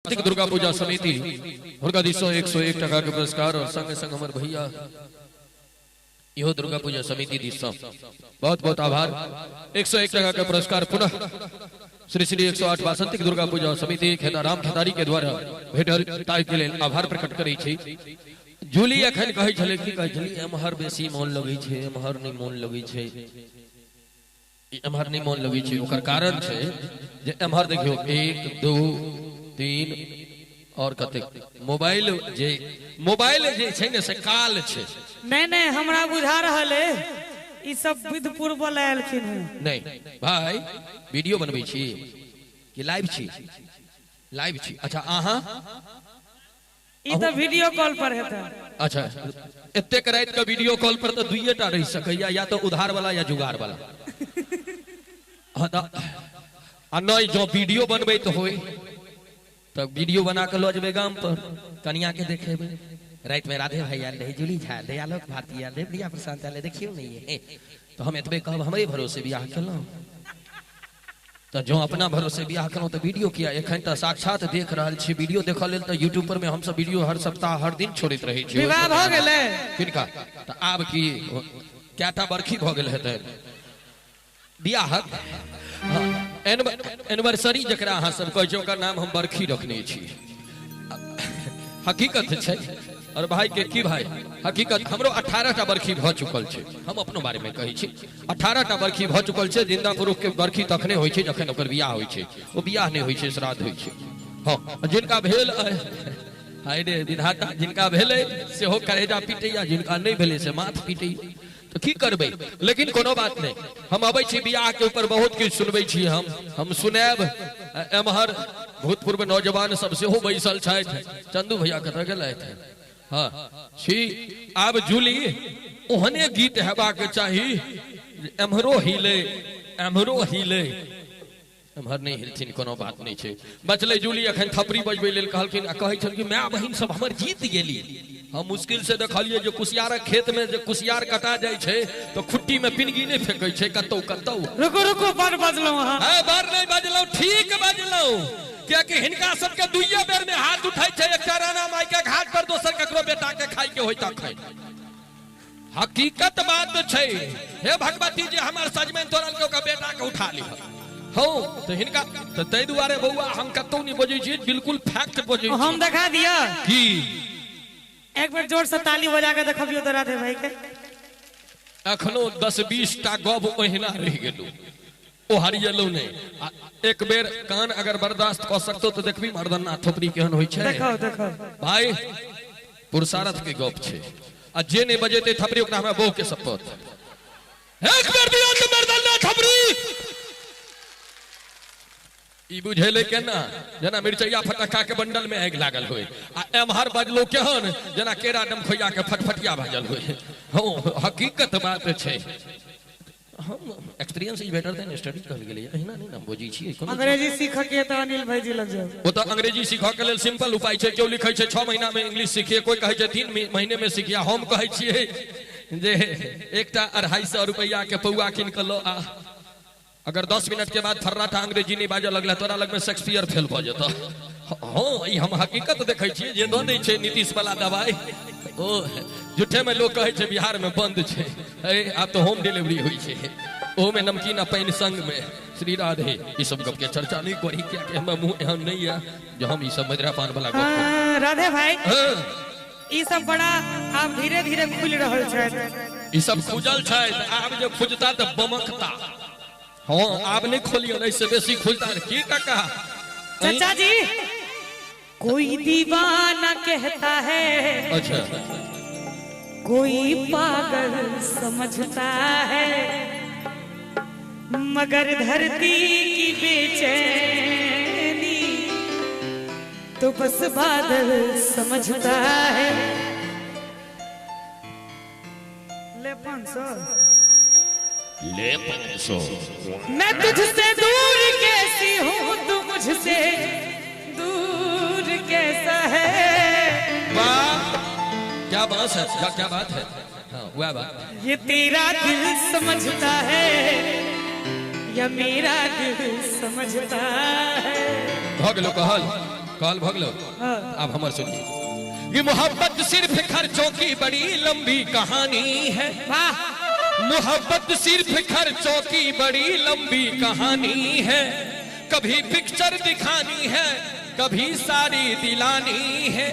दुर्गा पूजा समिति हुनका दिसो 101 टका के पुरस्कार और संग संग हमर भैया इहो दुर्गा पूजा समिति दिसो बहुत बहुत आभार। 101 टका के पुरस्कार पुनः श्री श्री 108 वासंतिक दुर्गा पूजा समिति खेताराम खेतारी के द्वारा भेटल ताई के लेल आभार प्रकट करै छी। जूली अखन कहै छले कि कहै छली एमहर बेसी मोन लगै छै, एमहर नहीं मोन लगै छै, एमहर नहीं मोन लगै छै। ओकर कारण छै जे एमहर देखियो 1 2 3 और कते मोबाइल जे छै ने से काल छै। नहीं हमरा बुझा रहल है ई सब विधपुर वाला आलखिन है। नहीं भाई वीडियो बनबै छी कि लाइव छी? लाइव छी। अच्छा आहा ई तो वीडियो कॉल पर हेता। अच्छा एते रात का वीडियो कॉल पर तो दुइये टा रह सकैया, या तो उधार वाला या जुगाड़ वाला। आ नहीं जो वीडियो बनबै तो होई तो वीडियो बना के लो जबे गांव पर कन्या के देखेबे रात में राधे भाई आल रहे, जूली झा ले, आलोक भारती आल रहे, प्रिया प्रशांत आल, देखियो नहीं है तो हम एतबे कहब हमरे भरोसे बियाह केलौ। तो जो अपना भरोसे बियाह केलौ तो वीडियो किया एखन त साक्षात देख रहल छी। वीडियो देखा लेल तो यूट्यूब पर में हम सब वीडियो हर सप्ताह हर दिन छोड़ित रही छी। विवाह भ गेलै किनका तो आब की क्याटा बरखी भ गेल हेतै बियाह एनिवर्सरी जकरा अहाँ सब कहै छै ओकर नाम हम बरखी रखने छी। हकीकत छै और भाई के की भाई हकीकत हमरो 18 टा बरखी भ चुकल छै। हम अपनो बारे में कहै छी 18 टा बरखी भ चुकल छै। जिंदा पुरुष के बरखी तखने होय छै जखन ओकर बियाह होय छै। ओ बियाह नहीं होय छै, श्राद्ध होय छै। हां जिनका भेल हाय रे विधाता जिनका भेलै से हो करेजा पीटैया, जिनका नहीं भेलै से माथ पीटैया। तो की करबे लेकिन कोनो बात नहीं। हम अबै छी बियाह के ऊपर बहुत कुछ सुनबै छी। हम सुनाब एमहर भूतपूर्व नौजवान सब से हो बैसल छथि। चंदू भैया कतऽ गेलथि? हाँ छी आब जूली ओहने गीत हेबा के चाही एमहरो हिले एमहरो हिले, एमहर नहीं हिलथिन कोनो बात नहीं छै। बचले जूली अखन थपरी बजबै लेल कहलखिन आ कहै छल कि माय बहिन सब हमर जीत गेली। हम मुश्किल से देखलिए जो कुसियारक खेत में जो कुसियार कटा जाय छै तो खुट्टी में पिनगी नहीं फेंकै छै कतौ कतौ। रुको रुको बार बजलौ हां हां बार नहीं बजलौ, ठीक बजलौ। क्या कि हिनका सबके दुइये बेर में हाथ उठाई छै। एकटा राणा माई के घाट पर, दोसर ककरो बेटा के खाई के होय त खाई। हकीकत बात छै हे भगवती जी हमर सजमैन तोरल के ओकर बेटा के उठा ली हो तो हिनका तो तै दुआरे बौआ हम कतौ नहीं बजै छी, बिल्कुल फैक्ट बजै छी। हम दिखा दिया की एक बार जोर से ताली बजा के देखबियो तो राधे भाई के। अखनो 10-20 टा गब ओहिना रह गेलू ओ हरियलो नहीं। एक बेर कान अगर बर्दाश्त कर सकतो तो देखबी मर्दना थोपड़ी केहन होय छै। देखो देखो भाई पुरुषार्थ के गप छै आ जे नहीं बजेते थपड़ी ओकरा हमरा बहु के शपथ। एक बेर दिया तो मर्दना थपड़ी ई बुझेले केना जना मिर्चैया फटक्का के बंडल में आग लागल होय आ एमहर बजलो केहन जना केरा डमखोइया के फटफटिया भजल होय। हां हकीकत बात छै। हम experience is better than study कर गेलिए एहिना नहीं ना बुझी छी। अंग्रेजी सीख के त अनिल भाई जी लग जाओ। वो तो अंग्रेजी सीखा के लेल सिंपल उपाय छै। केओ लिखै छै 6 महीना में इंग्लिश सीखिए, कोई कहै छै 3 महीने में सीखिए। हम कहै छियै जे एकटा 250 रुपया के पौआ किन के लो आ अगर 10 मिनट के बाद फर्राटा अंग्रेजी नहीं बाजे लगला तोरा लग में शेक्सपियर फेल भ जता। हां ई हम हकीकत देखै छियै जे दो नहीं छै नीतीश वाला दवाई। ओ झूठे में लोग कहै छै बिहार में बंद छै, अब तो होम डिलीवरी होई छै ओ में नमकीन पानी संग में। श्री राधे ई सब गप के चर्चा नहीं करी क्या कि हम मुंह एहन नहीं है जो हम ई सब मदिरा पान वाला गप। राधे भाई ई सब बड़ा अब धीरे धीरे खुल रहल छै। ई सब खुजल छै आब जे खुजता त बमकता। हाँ आप नहीं खोलियो नहीं से बेसी खुलता है। की टका चाचा जी कोई दीवाना कहता है, अच्छा कोई पागल समझता है, मगर धरती की बेचैनी तो बस बादल समझता है। ले 500 ले 500। मैं तुझसे दूर कैसी हूँ, तू मुझसे दूर कैसा है। वाह क्या बात है, क्या बात है। हाँ हुआ बात। ये तेरा दिल समझता है या मेरा दिल समझता है। भगलो कहल कॉल भगलो हाँ। अब हमार सुनिए। ये मोहब्बत सिर्फ खर्चों की बड़ी लंबी कहानी है। वाह मोहब्बत सिर्फ खर्चों की बड़ी लंबी कहानी है। कभी पिक्चर दिखानी है, कभी सारी दिलानी है।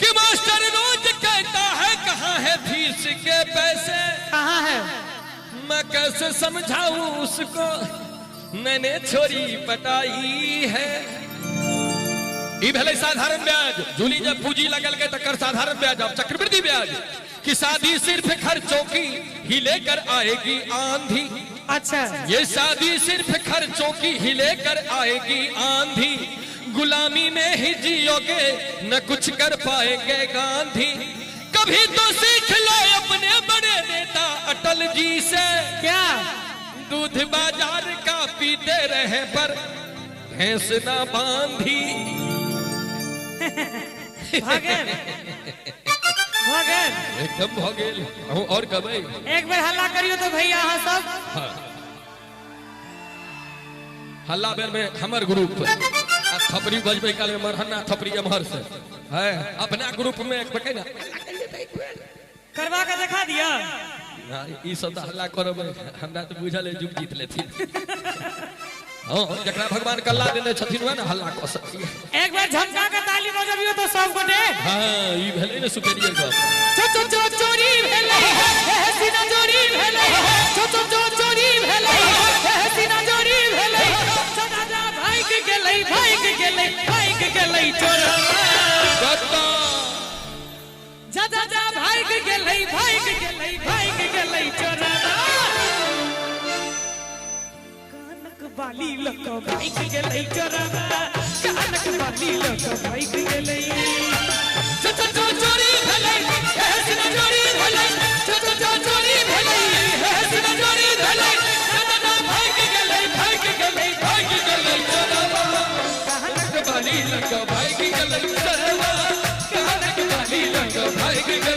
कि मास्टर रोज कहता है कहाँ है फीस के पैसे, कहाँ है? मैं कैसे समझाऊं उसको, मैंने छोरी पटाई है। ई भले साधारण ब्याज, जूली जब पूंजी लगल के तकर साधारण ब्याज अब चक्रवृद्धि ब्याज। कि शादी सिर्फ खर्चों की ही लेकर आएगी आंधी। अच्छा ये शादी सिर्फ खर्चों की ही लेकर आएगी आंधी। गुलामी में ही जियोगे न कुछ कर पाएंगे गांधी। कभी तो सीख लो अपने बड़े नेता अटल जी से। क्या? दूध बाजार का पीते रहे पर भैंस ना बांधी। भागेल भागेल एकदम भगेल और कबई। एक बार हल्ला करियो तो भैया हाँ सब। हाँ। हल्ला बेर में हमर ग्रुप थपरी बजबे काल में मरहना थपरी अमहर से है अपना ग्रुप में एक बके ना करवा के दिखा दिया। ई सब तो हल्ला करब हमरा तो बुझल है जुग जीत लेथिन। हां जकरा भगवान कल्ला देने छथिन वह ना हल्ला कर सकती है। एक बार झमका के ताली बजाबियो तो सब गोटे। हां ई भेले ने सुपेरियर गप। चोरी भेले हे सीना चोरी भेले चोरी भेले हे सीना चोरी भेले। दादा भाग गेलै चोरवा। जा भाग गेलै चोरवा। कानक बाली लक भाग गेलै चोरवा। कानक बाली लक भाग गेलै। चोरी भेलै हे सीना चोरी भेलै चोरी भेलै हे सीना चोरी भेलै। दादा भाग गेलै चोरवा। कानक बाली लक भाग गेलै चोरवा। कानक बाली लक भाग गेलै।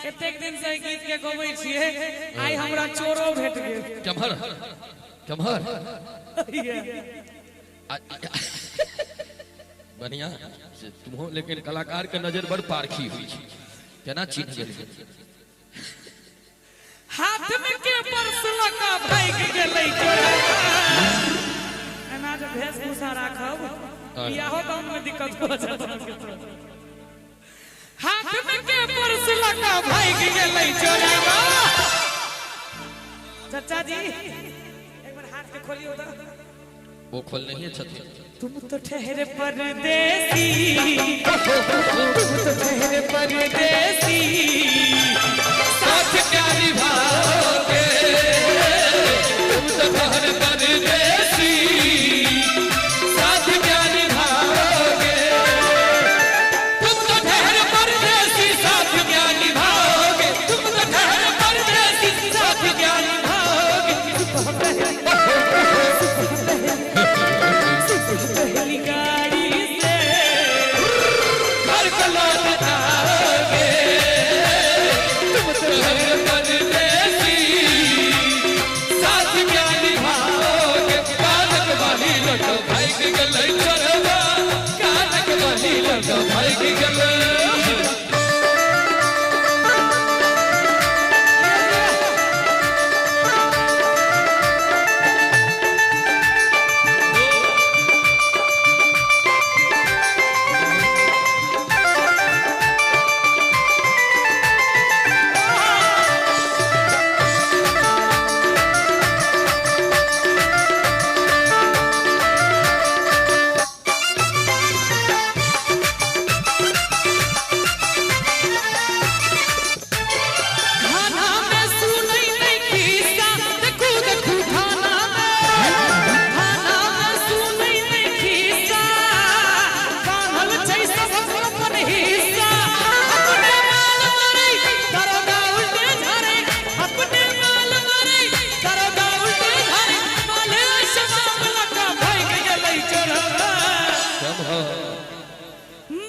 एतेक दिन से गीत के गबै छियै आई हमरा चोरो भेट गेल। कमहर कमहर बढ़िया तुम हो, लेकिन कलाकार के नजर बड़ पारखी हुई छै केना चिन्ह गेल। हाथ में के पर्स लका भाग गेलै चोरवा। एना जे वेशभूषा राखब बियाहो दाम में दिक्कत हो जात। हाथ में के पर्स लका भाग गेलै चोरवा। चाचा जी एक बार हाथ के खोलियो तो। वो खोल नहीं है छत। तुम तो ठहरे परदेसी तुम तो ठहरे परदेसी। साथ क्या निभाओगे तुम तो ठहरे परदेसी। साथ क्या निभाओगे तुम तो ठहरे परदेसी। साथ क्या निभाओगे तुम तो ठहरे परदेसी। साथ क्या निभाओगे। पहली गाड़ी से घर को लौट आओगे तुम तो ठहरे परदेसी। साथ क्या निभाओगे।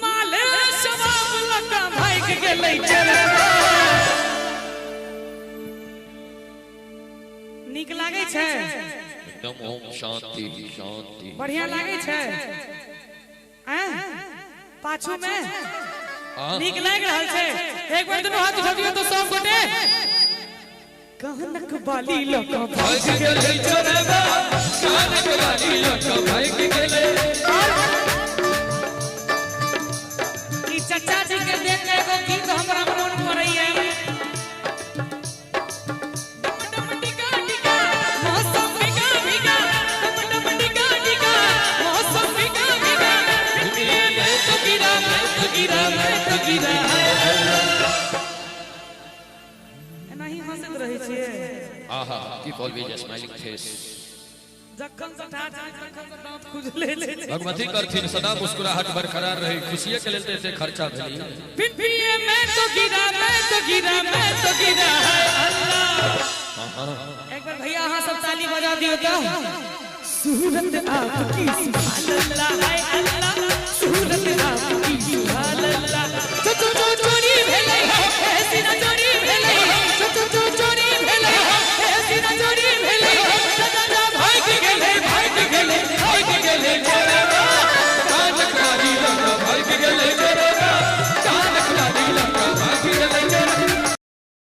माले शबाब लका भाग गेलै चरबा नीक लागे छै एकदम ओम शांति शांति बढ़िया लागे छै पाछू में नीक लाग रहल छै एक बार दुनू हाथ उठा दियौ तो सब गोटे कानक बाली लका भाग गेलै चरबा कानक बाली लका भाग गेलै ई चाचा जी के देख के एगो गीत हमरा मन पड़ैया डम टिका टिका मौसम भिगा भिगा डम टिका टिका मौसम भिगा भिगा मैं तो गिरा मैं तो गिरा मैं तो गिरा नहीं हंसत रही छिए आहा कीप ऑलवेज स्माइलिंग फेस जखन से ठाठ जखन से दांत खुजले ले भगवती करथिन सदा मुस्कुराहट बरकरार रहे खुशिये के लेल ते खर्चा भेली फिर ये मैं तो गिरा मैं तो गिरा मैं तो गिरा है अल्लाह एक बार भैया हां सब ताली बजा दियो तो सूरत आपकी सुभान अल्लाह है अल्लाह